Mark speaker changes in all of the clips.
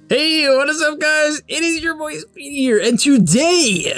Speaker 1: Hey, what is up, guys? It is your boy Speedy here, and today,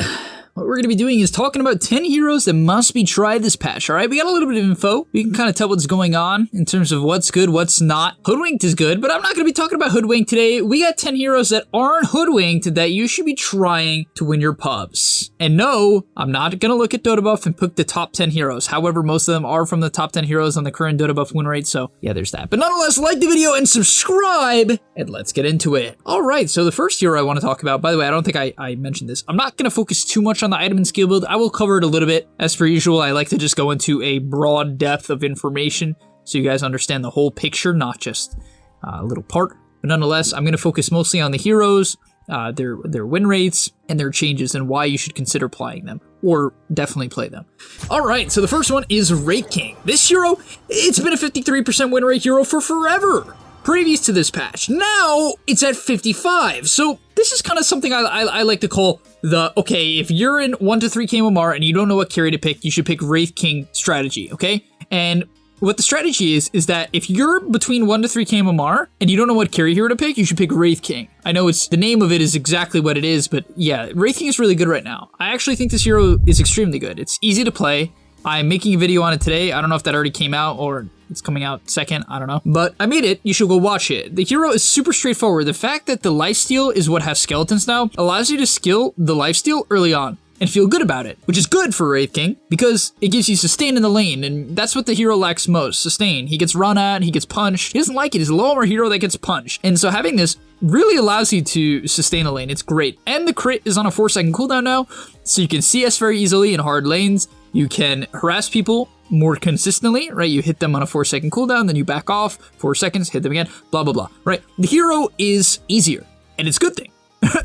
Speaker 1: what we're going to be doing is talking about 10 heroes that must be tried this patch, alright? We got a little bit of info. We can kind of tell what's going on in terms of what's good, what's not. Hoodwinked is good, but I'm not going to be talking about Hoodwinked today. We got 10 heroes that aren't Hoodwinked that you should be trying to win your pubs. And no, I'm not going to look at Dota buff and pick the top 10 heroes. However, most of them are from the top 10 heroes on the current Dota buff win rate, so yeah, there's that. But nonetheless, like the video and subscribe, and let's get into it. Alright, so the first hero I want to talk about, by the way, I don't think I mentioned this. I'm not going to focus too much on the item and skill build. I will cover it a little bit. As per usual, I like to just go into a broad depth of information so you guys understand the whole picture, not just a little part. But nonetheless, I'm going to focus mostly on the heroes, their win rates, and their changes, and why you should consider playing them, or definitely play them. Alright, so the first one is WRAITH. This hero, it's been a 53% win rate hero for forever, previous to this patch. Now, it's at 55, so this is kind of something I like to call the, okay, if you're in 1 to 3 KMMR and you don't know what carry to pick, you should pick WRAITH strategy, okay? And what the strategy is that if you're between 1 to 3 KMMR and you don't know what carry hero to pick, you should pick WRAITH. I know the name of it is exactly what it is, but yeah, WRAITH is really good right now. I actually think this hero is extremely good. It's easy to play. I'm making a video on it today. I don't know if that already came out or it's coming out second, I don't know. But I made it, you should go watch it. The hero is super straightforward. The fact that the lifesteal is what has skeletons now allows you to skill the lifesteal early on and feel good about it, which is good for WRAITH because it gives you sustain in the lane, and that's what the hero lacks most, sustain. He gets run at, he gets punched. He doesn't like it, he's a low armor hero that gets punched. And so having this really allows you to sustain a lane, it's great. And the crit is on a 4-second cooldown now, so you can CS very easily in hard lanes. You can harass people more consistently, right? You hit them on a 4-second cooldown, then you back off, 4 seconds, hit them again, blah, blah, blah, right? The hero is easier, and it's a good thing.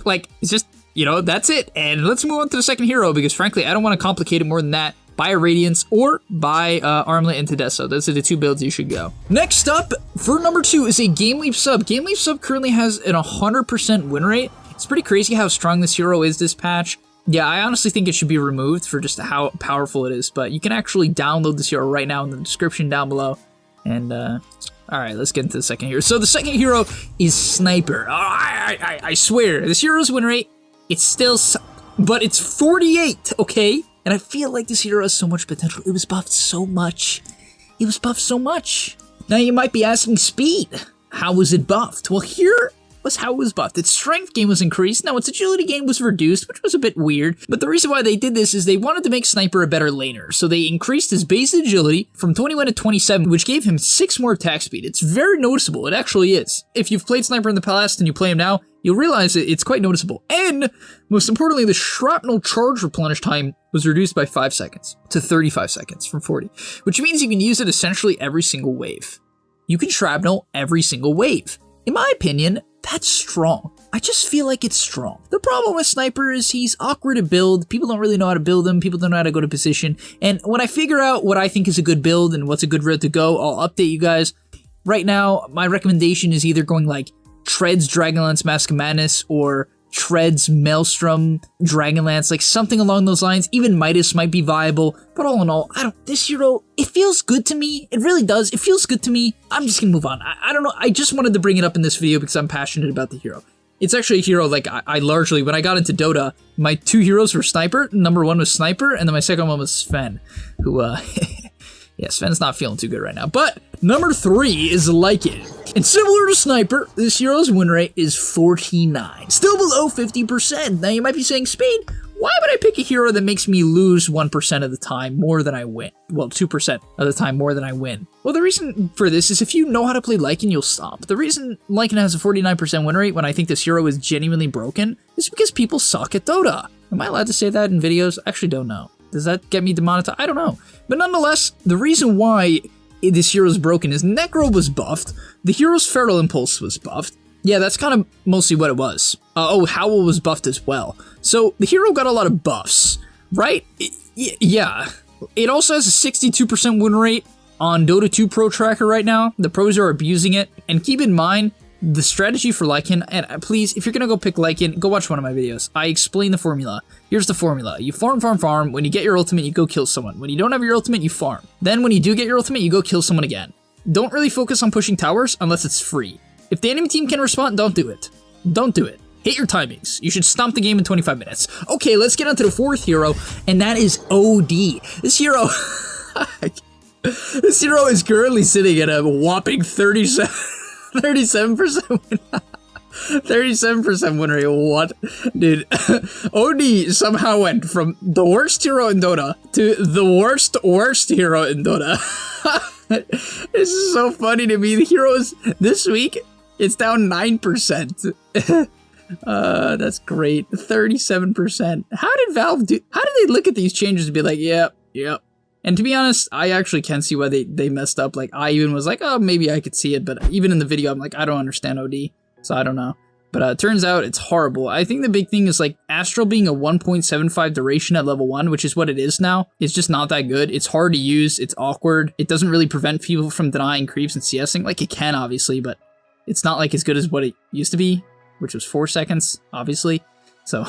Speaker 1: Like, it's just, you know, that's it. And let's move on to the second hero, because frankly, I don't want to complicate it more than that. Buy a Radiance or buy Armlet and Tedesco. Those are the 2 builds you should go. Next up, for number 2 is a GAMELEAP sub. GAMELEAP sub currently has an 100% win rate. It's pretty crazy how strong this hero is this patch. Yeah, I honestly think it should be removed for just how powerful it is, but you can actually download this hero right now in the description down below. And, alright, let's get into the second hero. So the second hero is Sniper. I swear, this hero's win rate, it's still, but it's 48, okay? And I feel like this hero has so much potential. It was buffed so much. It was buffed so much. Now you might be asking, Speed, how was it buffed? Well, here was how it was buffed. Its strength gain was increased. Now its agility gain was reduced, which was a bit weird. But the reason why they did this is they wanted to make Sniper a better laner. So they increased his base agility from 21 to 27, which gave him 6 more attack speed. It's very noticeable. It actually is. If you've played Sniper in the past and you play him now, you'll realize that it's quite noticeable. And most importantly, the shrapnel charge replenish time was reduced by 5 seconds to 35 seconds from 40, which means you can use it essentially every single wave. You can shrapnel every single wave. In my opinion, that's strong. I just feel like it's strong. The problem with Sniper is he's awkward to build. People don't really know how to build him. People don't know how to go to position. And when I figure out what I think is a good build and what's a good route to go, I'll update you guys. Right now, my recommendation is either going like Treads Dragonlance Mask of Madness or Treads Maelstrom Dragonlance, like something along those lines. Even Midas might be viable, but all in all, this hero, it feels good to me. It really does. It feels good to me. I'm just gonna move on. I don't know. I just wanted to bring it up in this video because I'm passionate about the hero. It's actually a hero like I largely, when I got into Dota, my 2 heroes were Sniper. Number 1 was Sniper, and then my second one was Sven, who, yeah, Sven's not feeling too good right now. But number 3 is LYCAN. And similar to Sniper, this hero's win rate is 49, still below 50%. Now you might be saying, Speed, why would I pick a hero that makes me lose 1% of the time more than I win? Well, 2% of the time more than I win. Well, the reason for this is if you know how to play LYCAN, you'll stop. The reason LYCAN has a 49% win rate when I think this hero is genuinely broken is because people suck at Dota. Am I allowed to say that in videos? I actually don't know. Does that get me demonetized? I don't know. But nonetheless, the reason why this hero is broken is Necro was buffed, the hero's Feral Impulse was buffed. Yeah, that's kind of mostly what it was. Oh, Howl was buffed as well. So the hero got a lot of buffs, right? Yeah. It also has a 62% win rate on Dota 2 Pro Tracker right now. The pros are abusing it. And keep in mind, the strategy for LYCAN, and please, if you're gonna go pick LYCAN, go watch one of my videos. I explain the formula. Here's the formula. You farm, farm, farm. When you get your ultimate, you go kill someone. When you don't have your ultimate, you farm. Then when you do get your ultimate, you go kill someone again. Don't really focus on pushing towers unless it's free. If the enemy team can respond, don't do it. Don't do it. Hit your timings. You should stomp the game in 25 minutes. Okay, let's get on to the fourth hero, and that is OD. This hero... This hero is currently sitting at a whopping 37% win. 37% win rate. What? Dude, OD somehow went from the worst hero in Dota to the worst hero in Dota. This is so funny to me. The heroes this week, it's down 9%. That's great. 37%. How did Valve do? How did they look at these changes and be like, yep. And to be honest, I actually can see why they messed up. Like, I even was like, oh, maybe I could see it. But even in the video, I'm like, I don't understand OD. So I don't know. But it turns out it's horrible. I think the big thing is like Astral being a 1.75 duration at level 1, which is what it is now. It's just not that good. It's hard to use. It's awkward. It doesn't really prevent people from denying creeps and CSing. Like, it can, obviously, but it's not like as good as what it used to be, which was 4 seconds, obviously. So,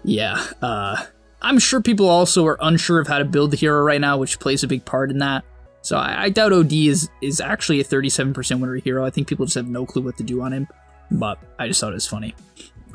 Speaker 1: yeah. I'm sure people also are unsure of how to build the hero right now, which plays a big part in that. So I doubt OD is actually a 37% win rate hero. I think people just have no clue what to do on him. But I just thought it was funny.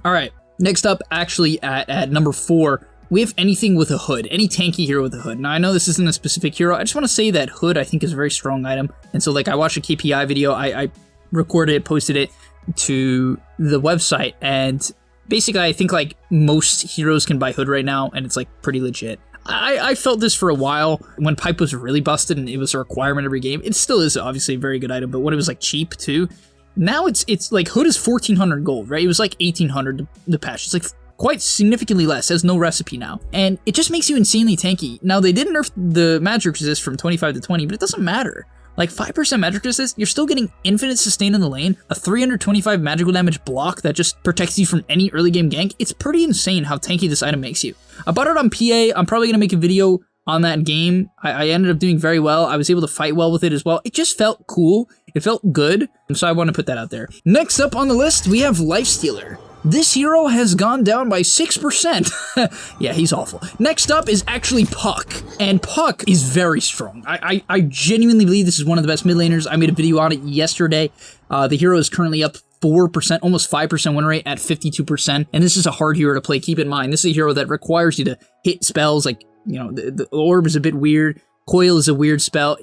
Speaker 1: All right, next up, actually at number 4, we have anything with a hood, any tanky hero with a hood. Now, I know this isn't a specific hero. I just want to say that hood, I think, is a very strong item. And so, like, I watched a KPI video. I recorded it, posted it to the website. And basically, I think, like, most heroes can buy hood right now. And it's, like, pretty legit. I felt this for a while when Pipe was really busted and it was a requirement every game. It still is, obviously, a very good item. But when it was, like, cheap, too. Now it's like hood is 1,400 gold, right? It was like 1,800 the patch. It's like quite significantly less. Has no recipe now. And it just makes you insanely tanky. Now, they did nerf the magic resist from 25 to 20, but it doesn't matter. Like 5% magic resist, you're still getting infinite sustain in the lane, a 325 magical damage block that just protects you from any early game gank. It's pretty insane how tanky this item makes you. I bought it on PA. I'm probably going to make a video on that game. I ended up doing very well. I was able to fight well with it as well. It just felt cool. It felt good. So I want to put that out there. Next up on the list, we have LIFESTEALER. This hero has gone down by 6%. Yeah, he's awful. Next up is actually Puck. And Puck is very strong. I genuinely believe this is one of the best mid laners. I made a video on it yesterday. The hero is currently up 4%, almost 5% win rate at 52%. And this is a hard hero to play. Keep in mind, this is a hero that requires you to hit spells like, you know, the orb is a bit weird. Coil is a weird spell.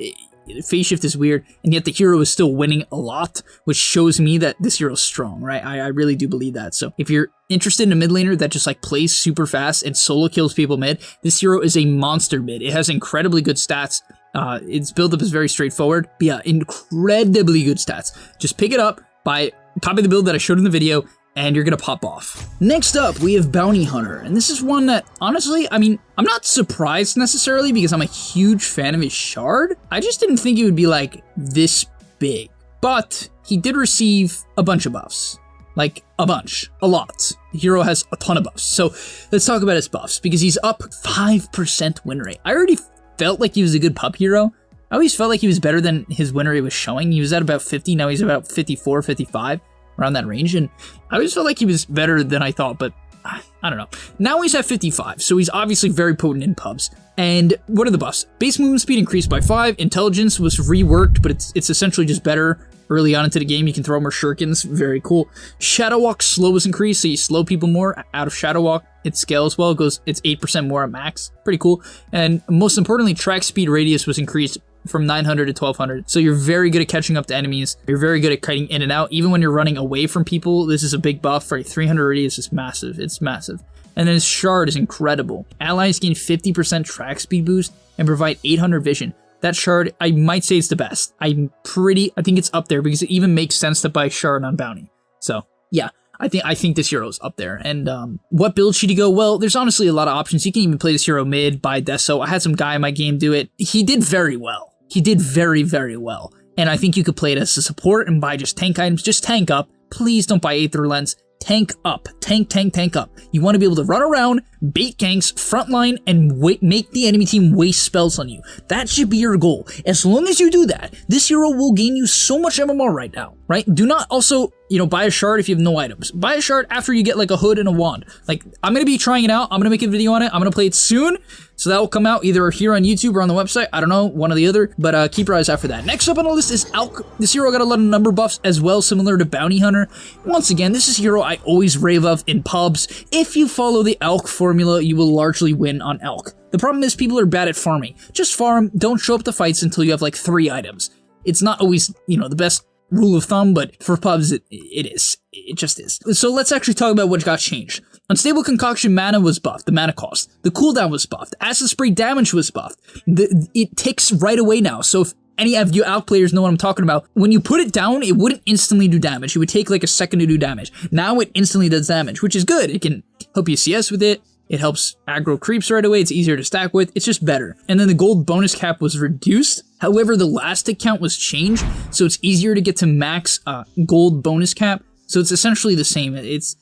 Speaker 1: Phase shift is weird, and yet the hero is still winning a lot, which shows me that this hero is strong, right? I really do believe that. So if you're interested in a mid laner that just like plays super fast and solo kills people mid, this hero is a monster mid. It has incredibly good stats. Its build-up is very straightforward, but yeah, incredibly good stats. Just pick it up, copy the build that I showed in the video, and you're gonna pop off. Next up, we have Bounty Hunter, and this is one that, honestly, I mean, I'm not surprised necessarily because I'm a huge fan of his shard. I just didn't think it would be, like, this big. But he did receive a bunch of buffs. Like, a bunch. A lot. The hero has a ton of buffs. So, let's talk about his buffs, because he's up 5% win rate. I already felt like he was a good pup hero. I always felt like he was better than his win rate was showing. He was at about 50, now he's about 54, 55. Around that range, and I always felt like he was better than I thought, but I don't know. Now he's at 55, so he's obviously very potent in pubs. And what are the buffs? Base movement speed increased by 5, intelligence was reworked, but it's essentially just better early on into the game. You can throw more shurikens, very cool. Shadow Walk slow was increased, so you slow people more out of Shadow Walk. It scales well, it's 8% more at max, pretty cool. And most importantly, track speed radius was increased from 900 to 1200. So you're very good at catching up to enemies. You're very good at kiting in and out. Even when you're running away from people, this is a big buff, right? 300 radius is massive. It's massive. And then his shard is incredible. Allies gain 50% track speed boost and provide 800 vision. That shard, I might say it's the best. I think it's up there because it even makes sense to buy shard on bounty. So yeah, I think this hero's up there. And what build should he go? Well, there's honestly a lot of options. You can even play this hero mid, buy Deso. I had some guy in my game do it. He did very well. He did very, very well. And I think you could play it as a support and buy just tank items. Just tank up. Please don't buy Aether Lens. Tank up. Tank up. You want to be able to run around, bait ganks, frontline, and make the enemy team waste spells on you. That should be your goal. As long as you do that, this hero will gain you so much MMR right now. right? Do not also, you know, buy a shard if you have no items. Buy a shard after you get like a hood and a wand. Like, I'm going to be trying it out. I'm going to make a video on it. I'm going to play it soon. So that will come out either here on YouTube or on the website. I don't know, one or the other, but keep your eyes out for that. Next up on the list is Alch. This hero got a lot of number buffs as well, similar to Bounty Hunter. Once again, this is a hero I always rave of in pubs. If you follow the Alch formula, you will largely win on Alch. The problem is people are bad at farming. Just farm, don't show up to fights until you have like 3 items. It's not always, you know, the best rule of thumb, but for pubs, it is. It just is. So let's actually talk about what got changed. Unstable Concoction mana was buffed, the mana cost. The cooldown was buffed. Acid Spray damage was buffed. It ticks right away now. So if any of you Alch players know what I'm talking about, when you put it down, it wouldn't instantly do damage. It would take like a second to do damage. Now it instantly does damage, which is good. It can help you CS with it. It helps aggro creeps right away. It's easier to stack with. It's just better. And then the gold bonus cap was reduced. However, the last tick count was changed, so it's easier to get to max gold bonus cap. So it's essentially the same. It's,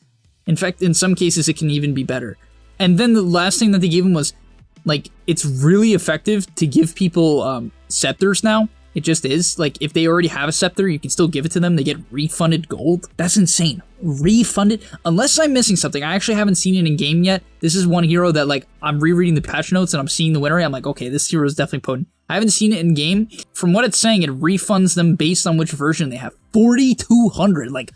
Speaker 1: in fact, in some cases, it can even be better. And then the last thing that they gave him was, like, it's really effective to give people scepters now. It just is. Like, if they already have a scepter, you can still give it to them. They get refunded gold. That's insane. Refunded? Unless I'm missing something. I actually haven't seen it in game yet. This is one hero that, like, I'm rereading the patch notes and I'm seeing the win rate. I'm like, okay, this hero is definitely potent. I haven't seen it in game. From what it's saying, it refunds them based on which version they have. 4,200. Like,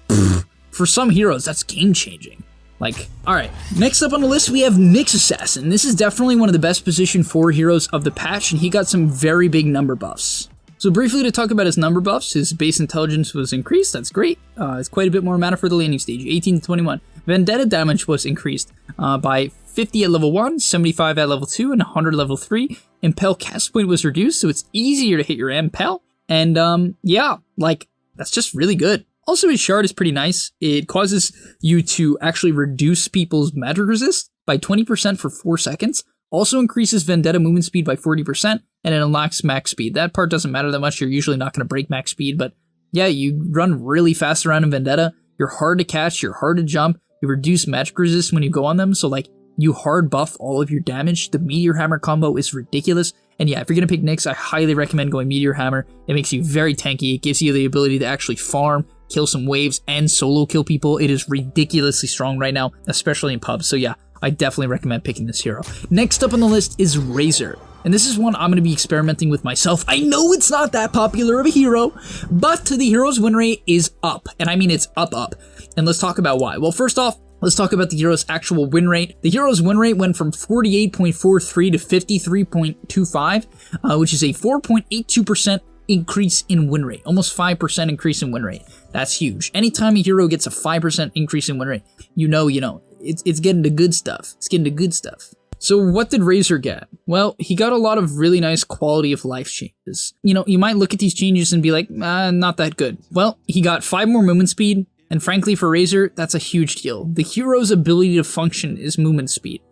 Speaker 1: pfft, for some heroes, that's game-changing. Like, alright, next up on the list we have Nyx Assassin. This is definitely one of the best position 4 heroes of the patch, and he got some very big number buffs. So briefly to talk about his number buffs, his base intelligence was increased, that's great. It's quite a bit more mana for the landing stage, 18 to 21. Vendetta damage was increased by 50 at level 1, 75 at level 2, and 100 level 3. Impel cast point was reduced, so it's easier to hit your Impel. And yeah, like, that's just really good. Also, his shard is pretty nice. It causes you to actually reduce people's magic resist by 20% for 4 seconds. Also increases Vendetta movement speed by 40%, and it unlocks max speed. That part doesn't matter that much. You're usually not going to break max speed, but yeah, you run really fast around in Vendetta. You're hard to catch. You're hard to jump. You reduce magic resist when you go on them, so like, you hard buff all of your damage. The Meteor Hammer combo is ridiculous. And yeah, if you're going to pick Nyx, I highly recommend going Meteor Hammer. It makes you very tanky. It gives you the ability to actually farm, kill some waves, and solo kill people. It is ridiculously strong right now, especially in pubs. So yeah, I definitely recommend picking this hero. Next up on the list is Razor. And this is one I'm going to be experimenting with myself. I know it's not that popular of a hero, but the hero's win rate is up. And I mean it's up. And let's talk about why. Well, first off, let's talk about the hero's actual win rate. The hero's win rate went from 48.43 to 53.25, which is a 4.82% increase in win rate. Almost 5% increase in win rate. That's huge. Anytime a hero gets a 5% increase in win rate, you know, it's getting the good stuff. It's getting the good stuff. So what did Razor get? Well, he got a lot of really nice quality of life changes. You know, you might look at these changes and be like, not that good. Well, he got 5 more movement speed, and frankly for Razor, that's a huge deal. The hero's ability to function is movement speed.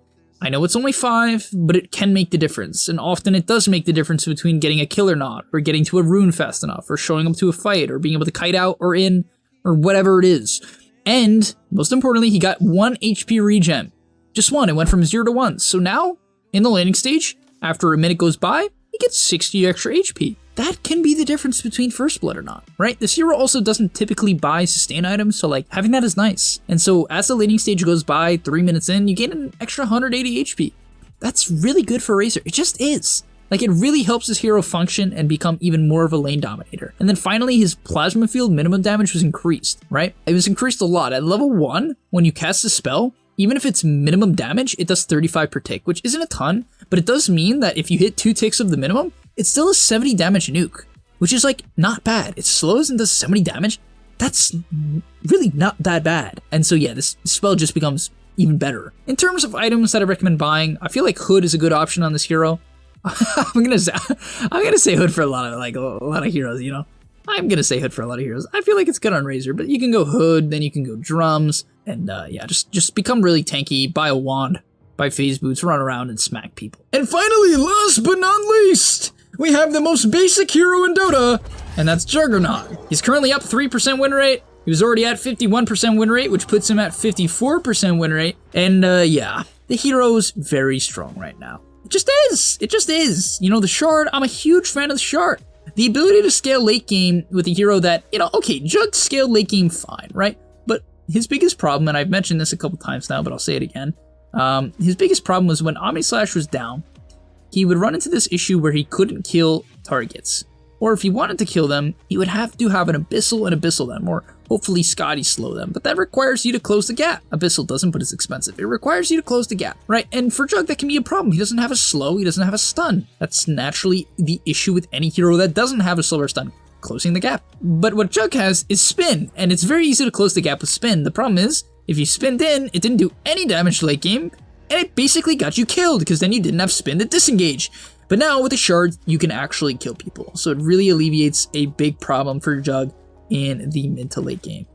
Speaker 1: I know it's only 5, but it can make the difference, and often it does make the difference between getting a kill or not, or getting to a rune fast enough, or showing up to a fight, or being able to kite out or in, or whatever it is. And, most importantly, he got 1 HP regen. Just 1, it went from 0 to 1. So now, in the landing stage, after a minute goes by, he gets 60 extra HP. That can be the difference between First Blood or not, right? This hero also doesn't typically buy sustain items, so like, having that is nice. And so, as the landing stage goes by, 3 minutes in, you gain an extra 180 HP. That's really good for Razor. It just is. Like, it really helps this hero function and become even more of a lane dominator. And then finally, his plasma field minimum damage was increased, right? It was increased a lot. At level 1, when you cast a spell, even if it's minimum damage, it does 35 per tick, which isn't a ton, but it does mean that if you hit 2 ticks of the minimum, it's still a 70 damage nuke, which is like not bad. It slows and does 70 damage. That's really not that bad. And so yeah, this spell just becomes even better. In terms of items that I recommend buying, I feel like Hood is a good option on this hero. I'm gonna say Hood for a lot of heroes, you know. I'm gonna say Hood for a lot of heroes. I feel like it's good on Razor, but you can go Hood, then you can go Drums, and yeah, just become really tanky, buy a wand, buy phase boots, run around and smack people. And finally, last but not least, we have the most basic hero in Dota, and that's Juggernaut. He's currently up 3% win rate. He was already at 51% win rate, which puts him at 54% win rate. And yeah, the hero's very strong right now. It just is. You know, the shard, I'm a huge fan of the shard. the ability to scale late game with a hero that, you know, okay, Jug scaled late game fine, right? But his biggest problem, and I've mentioned this a couple times now, but I'll say it again, his biggest problem was when Omni Slash was down, he would run into this issue where he couldn't kill targets. Or if he wanted to kill them, he would have to have an Abyssal and Abyssal them, or hopefully Scotty slow them. But that requires you to close the gap. Abyssal doesn't, but it's expensive. It requires you to close the gap, right? And for Jug, that can be a problem. He doesn't have a slow, he doesn't have a stun. That's naturally the issue with any hero that doesn't have a slow or stun, closing the gap. But what Jug has is spin, and it's very easy to close the gap with spin. The problem is, if you spinned in, it didn't do any damage late game, and it basically got you killed, because then you didn't have spin to disengage. But now with the shard, you can actually kill people. So it really alleviates a big problem for Jug in the mid to late game.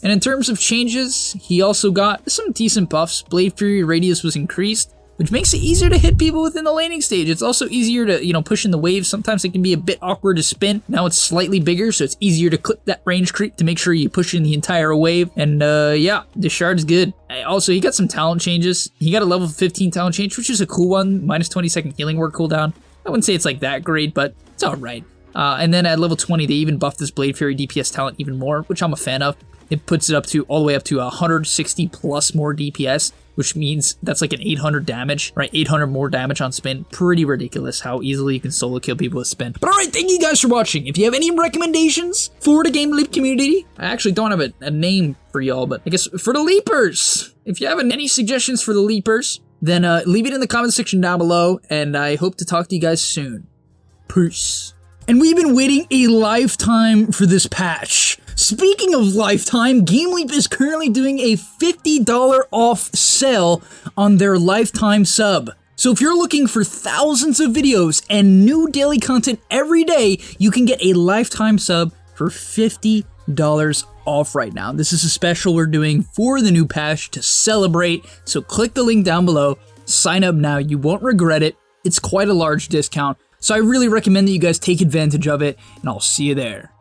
Speaker 1: And in terms of changes, he also got some decent buffs. Blade Fury radius was increased, which makes it easier to hit people within the laning stage. It's also easier to, you know, push in the waves. Sometimes it can be a bit awkward to spin. Now it's slightly bigger, so it's easier to clip that range creep to make sure you push in the entire wave. And yeah, the shard is good. Also, he got some talent changes. He got a level 15 talent change, which is a cool one. Minus 20-second healing word cooldown. I wouldn't say it's like that great, but it's alright. And then at level 20, they even buffed this Blade Fury DPS talent even more, which I'm a fan of. It puts it up to all the way up to 160 plus more DPS, which means that's like an 800 damage, right? 800 more damage on spin. Pretty ridiculous how easily you can solo kill people with spin. But alright, thank you guys for watching. If you have any recommendations for the GAMELEAP community, I actually don't have a name for y'all, but I guess for the Leapers, if you have any suggestions for the Leapers, then leave it in the comment section down below, and I hope to talk to you guys soon. Peace. And we've been waiting a lifetime for this patch. Speaking of lifetime, GameLeap is currently doing a $50 off sale on their lifetime sub. So if you're looking for thousands of videos and new daily content every day, you can get a lifetime sub for $50 off right now. This is a special we're doing for the new patch to celebrate. So click the link down below, sign up now, you won't regret it. It's quite a large discount. So I really recommend that you guys take advantage of it, and I'll see you there.